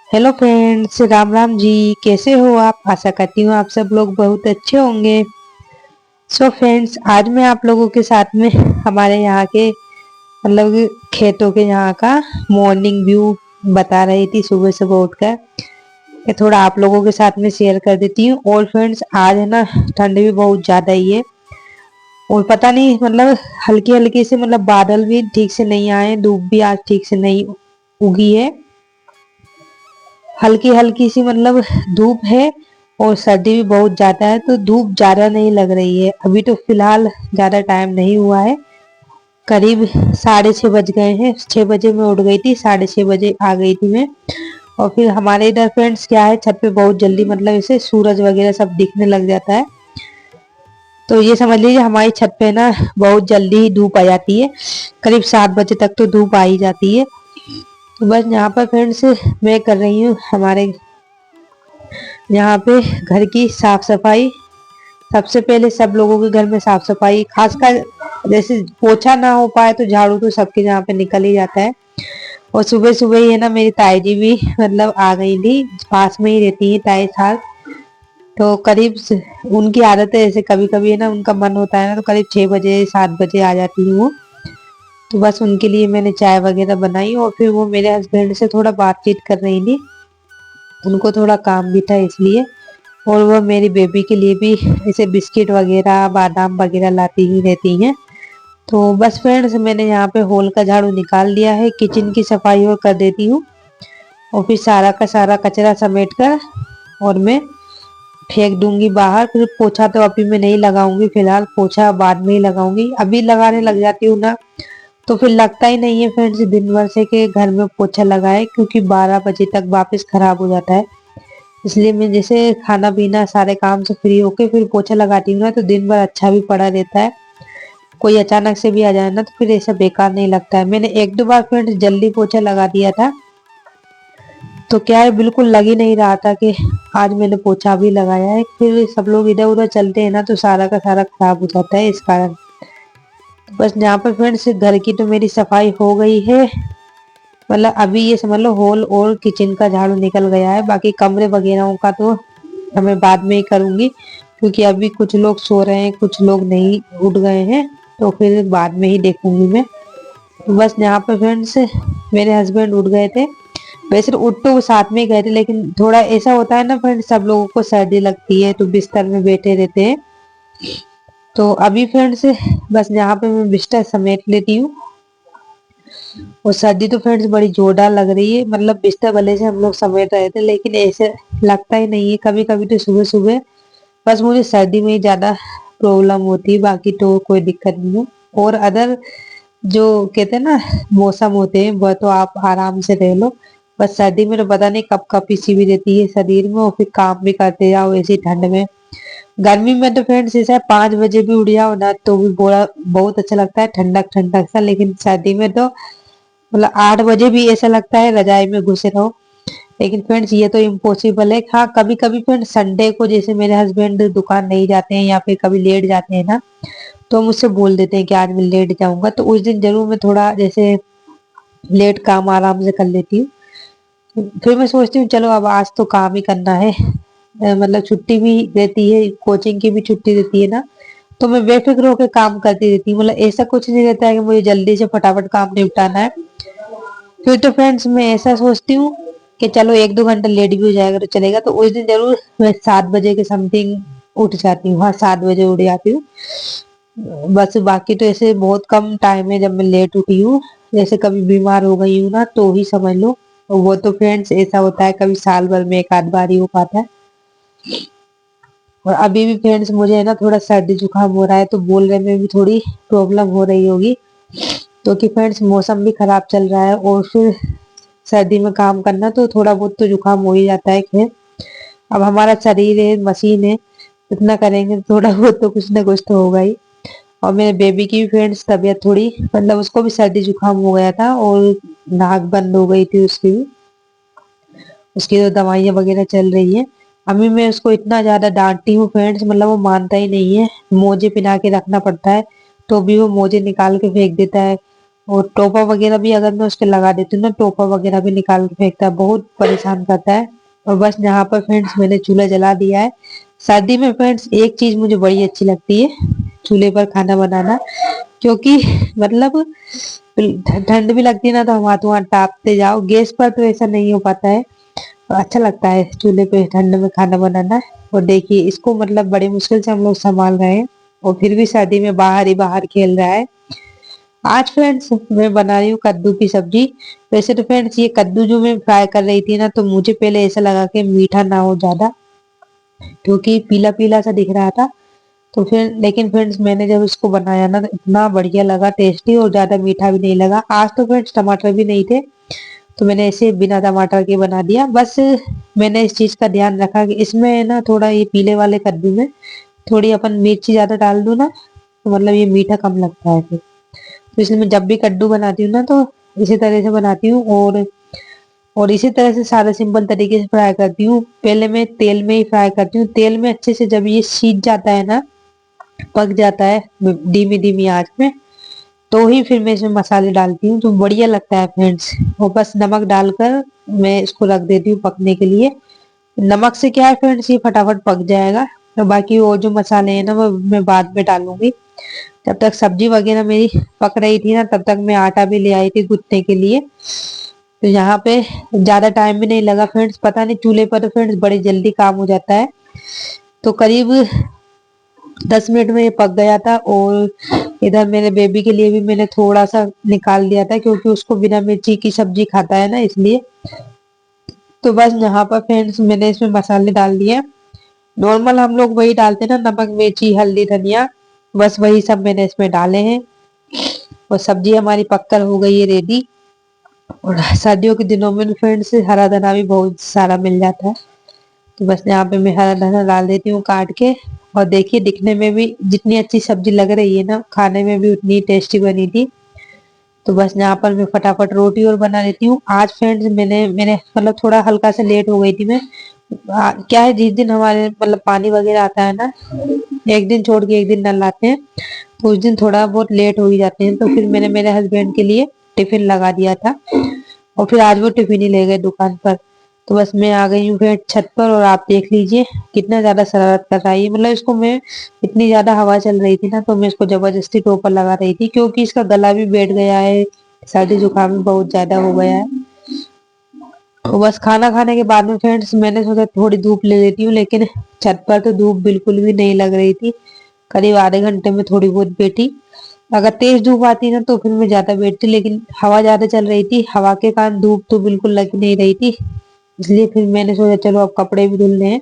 Hello friends, Ram Ram ji. कैसे हो आप? आशा करती हूँ आप सब लोग बहुत अच्छे होंगे। सो फ्रेंड्स, आज मैं आप लोगों के साथ में हमारे यहाँ के मतलब खेतों के यहाँ का मॉर्निंग व्यू बता रही थी। सुबह सुबह उठकर ये थोड़ा आप लोगों के साथ में शेयर कर देती हूँ। और फ्रेंड्स, आज है ना, ठंड भी बहुत ज्यादा ही है। और पता नहीं मतलब हल्की हल्की से मतलब बादल भी ठीक से नहीं आए, धूप भी आज ठीक से नहीं उगी है। हल्की हल्की सी मतलब धूप है और सर्दी भी बहुत ज्यादा है, तो धूप ज्यादा नहीं लग रही है। अभी तो फिलहाल ज्यादा टाइम नहीं हुआ है, करीब 6:30 बज गए हैं। 6 बजे मैं उठ गई थी, 6:30 बजे आ गई थी मैं। और फिर हमारे इधर फ्रेंड्स क्या है, छत पे बहुत जल्दी मतलब इसे सूरज वगैरह सब दिखने लग जाता है। तो ये समझ लीजिए हमारी छत पे ना बहुत जल्दी ही धूप आ जाती है। करीब 7 बजे तक तो धूप आ ही जाती है। तो बस यहाँ पर फ्रेंड्स मैं कर रही हूँ हमारे यहाँ पे घर की साफ सफाई। सबसे पहले सब लोगों के घर में साफ सफाई, खासकर जैसे पोछा ना हो पाए तो झाड़ू तो सबके यहाँ पे निकल ही जाता है। और सुबह सुबह ही है ना, मेरी ताई जी भी मतलब आ गई थी। पास में ही रहती है ताई साल। तो करीब उनकी आदत है, जैसे कभी कभी है ना उनका मन होता है ना, तो करीब 6 बजे 7 बजे आ जाती हूँ वो। तो बस उनके लिए मैंने चाय वगैरह बनाई और फिर वो मेरे हस्बैंड से थोड़ा बातचीत कर रही थी। उनको थोड़ा काम भी था इसलिए। और वो मेरी बेबी के लिए भी ऐसे बिस्किट वगैरह बादाम वगैरह लाती ही रहती हैं। तो बस फ्रेंड्स, मैंने यहाँ पे हॉल का झाड़ू निकाल दिया है, किचन की सफाई और कर देती हूँ। और फिर सारा का सारा कचरा समेट कर और मैं फेंक दूंगी बाहर। फिर पोछा तो अभी मैं नहीं लगाऊंगी, फिलहाल पोछा बाद में ही लगाऊंगी। अभी लगाने लग जाती हूँ ना तो फिर लगता ही नहीं है फ्रेंड्स दिन भर से कि घर में पोछा लगाए, क्योंकि 12 बजे तक वापस खराब हो जाता है। इसलिए मैं जैसे खाना पीना सारे काम से फ्री होके फिर पोछा लगाती हूँ ना, तो दिन भर अच्छा भी पड़ा रहता है। कोई अचानक से भी आ जाए ना तो फिर ऐसा बेकार नहीं लगता है। मैंने एक दो बार फ्रेंड्स जल्दी पोछा लगा दिया था, तो क्या है, बिल्कुल लग ही नहीं रहा था कि आज मैंने पोछा भी लगाया है। फिर सब लोग इधर उधर चलते हैं ना तो सारा का सारा खराब हो जाता है, इस कारण। तो बस यहाँ पर फ्रेंड्स घर की तो मेरी सफाई हो गई है। मतलब अभी ये समझ लो हॉल और किचन का झाड़ू निकल गया है। बाकी कमरे वगैरह का तो मैं बाद में ही करूंगी, क्योंकि अभी कुछ लोग सो रहे हैं, कुछ लोग नहीं उठ गए हैं। तो फिर बाद में ही देखूंगी मैं। तो बस यहाँ पर फ्रेंड्स मेरे हस्बैंड उठ गए थे। वैसे तो उठ तो वो साथ में ही गए थे, लेकिन थोड़ा ऐसा होता है ना फ्रेंड्स, सब लोगों को सर्दी लगती है तो बिस्तर में बैठे रहते हैं। तो अभी फ्रेंड्स बस यहाँ पे मैं बिस्तर समेट लेती हूँ। और सर्दी तो फ्रेंड्स बड़ी जोरदार लग रही है। मतलब बिस्तर भले से हम लोग समेट रहे थे, लेकिन ऐसे लगता ही नहीं है। कभी कभी तो सुबह सुबह बस मुझे सर्दी में ही ज्यादा प्रॉब्लम होती है, बाकी तो कोई दिक्कत नहीं है। और अदर जो कहते हैं ना मौसम होते हैं वह तो आप आराम से रह लो। बस सर्दी में तो पता नहीं कब कब सी भी रहती है शरीर में, और फिर काम भी करते जाओ ऐसी ठंड में। गर्मी में तो फ्रेंड्स ऐसा है, 5 बजे भी उठ जाओ ना तो भी बड़ा बहुत अच्छा लगता है, ठंडक ठंडक सा। लेकिन सर्दी में तो मतलब 8 बजे भी ऐसा लगता है रजाई में घुसे रहो। लेकिन फ्रेंड्स ये तो इम्पॉसिबल है। हाँ, कभी कभी फ्रेंड्स संडे को जैसे मेरे हस्बैंड दुकान नहीं जाते हैं या फिर कभी लेट जाते हैं ना, तो मुझसे बोल देते हैं कि आज मैं लेट जाऊंगा, तो उस दिन जरूर मैं थोड़ा जैसे लेट काम आराम से कर लेती हूँ। फिर मैं सोचती हूँ चलो अब आज तो काम ही करना है। मतलब छुट्टी भी रहती है, कोचिंग की भी छुट्टी रहती है ना, तो मैं बेफिक्र होकर काम करती रहती हूँ। मतलब ऐसा कुछ नहीं रहता है कि मुझे जल्दी से फटाफट काम निपटाना है। फिर तो फ्रेंड्स मैं ऐसा सोचती हूँ कि चलो 1-2 घंटा लेट भी हो जाएगा तो चलेगा। तो उस दिन जरूर मैं 7 बजे के समथिंग उठ जाती हूँ। हाँ, 7 बजे उठ जाती हूँ। बस बाकी तो ऐसे बहुत कम टाइम है जब मैं लेट उठी हूँ। जैसे कभी बीमार हो गई हूँ ना तो ही समझ लो। वो तो फ्रेंड्स ऐसा होता है, कभी साल भर में एक आध बार ही हो पाता है। और अभी भी फ्रेंड्स मुझे है ना थोड़ा सर्दी जुकाम हो रहा है, तो बोलने में भी थोड़ी प्रॉब्लम हो रही होगी, क्योंकि फ्रेंड्स मौसम भी खराब चल रहा है। और फिर सर्दी में काम करना तो थोड़ा बहुत तो जुकाम हो ही जाता है। खैर, अब हमारा शरीर है, मशीन है, इतना करेंगे तो थोड़ा बहुत तो कुछ ना कुछ तो होगा ही। और मेरे बेबी की भी फ्रेंड्स तबीयत थोड़ी मतलब उसको भी सर्दी जुकाम हो गया था, और नाक बंद हो गई थी उसकी भी। उसकी तो दवाइयाँ वगैरह चल रही है। अभी मैं उसको इतना ज्यादा डांटती हूँ फ्रेंड्स, मतलब वो मानता ही नहीं है। मोजे पहना के रखना पड़ता है तो भी वो मोजे निकाल के फेंक देता है। और टोपा वगैरह भी अगर मैं उसके लगा देती हूँ ना, टोपा वगैरह भी निकाल के फेंकता है, बहुत परेशान करता है। और बस यहाँ पर फ्रेंड्स मैंने चूल्हा जला दिया है। सर्दी में फ्रेंड्स एक चीज मुझे बड़ी अच्छी लगती है, चूल्हे पर खाना बनाना, क्योंकि मतलब ठंड भी लगती है ना, तो हम हाथों हाथ तापते जाओ। गैस पर तो ऐसा नहीं हो पाता है, तो अच्छा लगता है चूल्हे पे ठंड में खाना बनाना। और देखिए इसको मतलब बड़ी मुश्किल से हम लोग संभाल रहे हैं, और फिर भी सर्दी में बाहर ही बाहर खेल रहा है। आज फ्रेंड्स मैं बना रही हूँ कद्दू की सब्जी। वैसे तो फ्रेंड्स ये कद्दू जो मैं फ्राई कर रही थी ना, तो मुझे पहले ऐसा लगा कि मीठा ना हो ज्यादा, क्योंकि पीला पीला सा दिख रहा था। तो फिर लेकिन फ्रेंड्स मैंने जब इसको बनाया ना, तो इतना बढ़िया लगा, टेस्टी, और ज्यादा मीठा भी नहीं लगा। आज तो फ्रेंड्स टमाटर भी नहीं थे, तो मैंने ऐसे बिना टमाटर के बना दिया। बस मैंने इस चीज का ध्यान रखा कि इसमें ना थोड़ा ये पीले वाले कद्दू में थोड़ी अपन मिर्ची ज्यादा डाल दूं ना, तो मतलब ये मीठा कम लगता है फिर। तो इसलिए मैं जब भी कद्दू बनाती हूँ ना, तो इसी तरह से बनाती हूँ। और इसी तरह से सादा सिंपल तरीके से फ्राई करती हूँ। पहले मैं तेल में ही फ्राई करती हूँ, तेल में अच्छे से जब ये सीज जाता है ना, पक जाता है धीमी धीमी आंच में, तो ही फिर मैं इसमें मसाले डालती हूँ, तो बढ़िया लगता है फ्रेंड्स। और बस नमक डालकर मैं इसको रख देती हूँ पकने के लिए। नमक से क्या है फ्रेंड्स, ये फटाफट पक जाएगा। तो बाकी और जो मसाले हैं ना, वो मैं बाद में डालूंगी। तब तक सब्जी वगैरह मेरी पक रही थी ना, तब तक मैं आटा भी ले आई थी गूंथने के लिए। तो यहाँ पे ज्यादा टाइम भी नहीं लगा फ्रेंड्स, पता नहीं चूल्हे पर तो फ्रेंड्स बड़ी जल्दी काम हो जाता है। तो करीब 10 मिनट में ये पक गया था। और इधर मेरे बेबी के लिए भी मैंने थोड़ा सा निकाल दिया था, क्योंकि उसको बिना मिर्ची की सब्जी खाता है ना, इसलिए। तो बस यहाँ पर फ्रेंड्स मैंने इसमें मसाले डाल दिए। नॉर्मल हम लोग वही डालते हैं ना, नमक मिर्ची हल्दी धनिया, बस वही सब मैंने इसमें डाले हैं। और सब्जी हमारी पककर हो गई है रेडी। और सर्दियों के दिनों में फ्रेंड्स हरा धना भी बहुत सारा मिल जाता है, तो बस यहाँ पे मैं हरा धना डाल देती हूँ काट के। और देखिए दिखने में भी जितनी अच्छी सब्जी लग रही है ना, खाने में भी उतनी टेस्टी बनी थी। तो बस यहाँ पर मैं फटाफट रोटी और बना लेती हूँ। आज फ्रेंड्स मैंने मैंने मतलब थोड़ा हल्का सा लेट हो गई थी मैं। क्या है, जिस दिन हमारे मतलब पानी वगैरह आता है ना, एक दिन छोड़ के एक दिन नल आते हैं, तो उस दिन थोड़ा बहुत लेट हो ही जाते हैं। तो फिर मैंने मेरे हस्बैंड के लिए टिफिन लगा दिया था, और फिर आज वो टिफिन ही ले गए दुकान पर। तो बस मैं आ गई हूँ फिर छत पर, और आप देख लीजिए कितना ज्यादा शरारत कर रहा है ये। मतलब इसको मैं, इतनी ज्यादा हवा चल रही थी ना, तो मैं इसको जबरदस्ती टोपर लगा रही थी, क्योंकि इसका गला भी बैठ गया है, सर्दी जुकाम भी बहुत ज्यादा हो गया है। तो बस खाना खाने के बाद में फ्रेंड्स मैंने सोचा थोड़ी धूप ले लेती हूँ, लेकिन छत पर तो धूप बिल्कुल भी नहीं लग रही थी। करीब आधे घंटे में थोड़ी बहुत बैठी। अगर तेज धूप आती ना, तो फिर मैं ज्यादा बैठती, लेकिन हवा ज्यादा चल रही थी, हवा के कारण धूप तो बिल्कुल लग नहीं रही थी। इसलिए फिर मैंने सोचा चलो अब कपड़े भी धुलने हैं,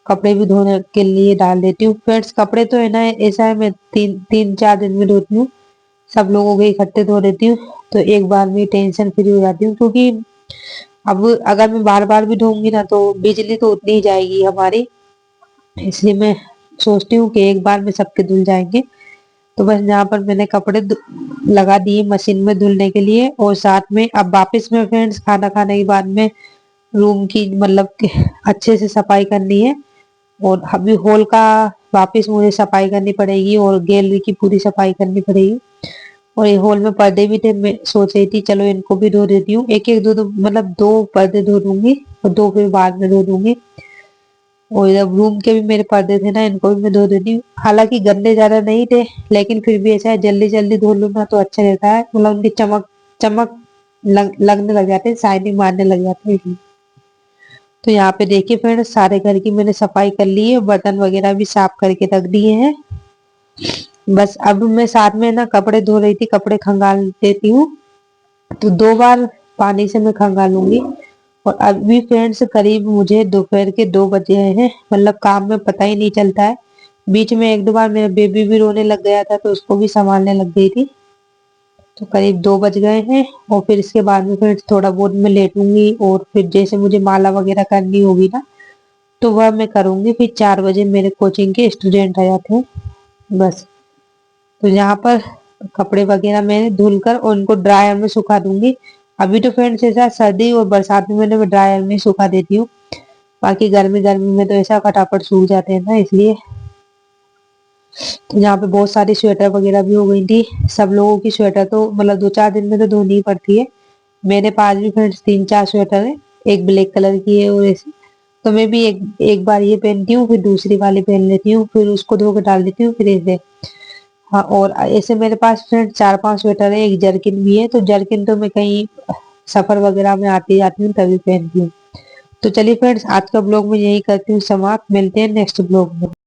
कपड़े भी धोने के लिए डाल देती हूँ। फ्रेंड्स कपड़े तो है ना, ऐसा है मैं तीन तीन चार दिन में धोती हूँ, सब लोगों के इकट्ठे धो देती हूँ, तो एक बार में टेंशन फ्री हो जाती हूँ। क्योंकि अब अगर मैं बार बार भी धोऊंगी ना, तो बिजली तो उतनी ही जाएगी हमारी, इसलिए मैं सोचती हूँ कि एक बार में सबके धुल जाएंगे। तो बस यहाँ पर मैंने कपड़े लगा दिए मशीन में धुलने के लिए। और साथ में अब वापस में फ्रेंड्स खाना खाने के बाद में रूम की मतलब कि अच्छे से सफाई करनी है। और अभी हॉल का वापस मुझे सफाई करनी पड़ेगी, और गैलरी की पूरी सफाई करनी पड़ेगी। और ये हॉल में पर्दे भी थे, मैं सोच रही थी चलो इनको भी धो देती हूँ, एक एक दो दो मतलब दो पर्दे धो दूंगी, और दो फिर बाद में धो दूंगी। और इधर रूम के भी मेरे पर्दे थे ना, इनको भी मैं धो देती हूँ। हालांकि गंदे ज्यादा नहीं थे, लेकिन फिर भी ऐसा है जल्दी जल्दी धो लूँ ना, तो अच्छा रहता है, मतलब उनकी चमक चमक लगने लग जाते हैं, शाइनिंग मारने लग जाते हैं इसलिए। तो यहाँ पे देखिए फ्रेंड्स सारे घर की मैंने सफाई कर ली है, बर्तन वगैरह भी साफ करके रख दिए हैं। बस अब मैं साथ में ना कपड़े धो रही थी, कपड़े खंगाल देती हूँ, तो 2 बार पानी से मैं खंगालूंगी। और अभी फ्रेंड्स करीब मुझे दोपहर के 2 बजे हैं, मतलब काम में पता ही नहीं चलता है। बीच में एक दो बार मेरा बेबी भी रोने लग गया था, तो उसको भी संभालने लग गई थी। तो करीब 2 बज गए हैं, और फिर इसके बाद में फिर थोड़ा बहुत मैं लेटूंगी, और फिर जैसे मुझे माला वगैरह करनी होगी ना, तो वह मैं करूंगी। फिर 4 बजे मेरे कोचिंग के स्टूडेंट आ जाते हैं। बस, तो यहाँ पर कपड़े वगैरह मैंने धुल कर और उनको ड्रायर में सुखा दूंगी। अभी तो फ्रेंड्स ऐसा सर्दी और बरसात में मैं ड्रायर में सुखा देती हूँ, बाकी गर्मी गर्मी में तो ऐसा फटाफट सूख जाते हैं ना, इसलिए। तो यहाँ पे बहुत सारी स्वेटर वगैरह भी हो गई थी। सब लोगों की स्वेटर तो मतलब 2-4 दिन में तो धोनी ही पड़ती है। मेरे पास भी फ्रेंड्स 3-4 स्वेटर है, एक ब्लैक कलर की है और ऐसे। तो मैं भी एक एक बार ये पहनती हूँ, फिर दूसरी वाली पहन लेती हूँ, फिर उसको धो के डाल देती हूँ, फिर ऐसे। हाँ, और ऐसे मेरे पास फ्रेंड 4-5 स्वेटर है, एक जर्किन भी है। तो जर्किन तो मैं कहीं सफर वगैरह में आती जाती हूँ तभी पहनती हूँ। तो चलिए फ्रेंड्स, आज का ब्लॉग मैं यही करती हूँ समाप्त। मिलते हैं नेक्स्ट ब्लॉग में।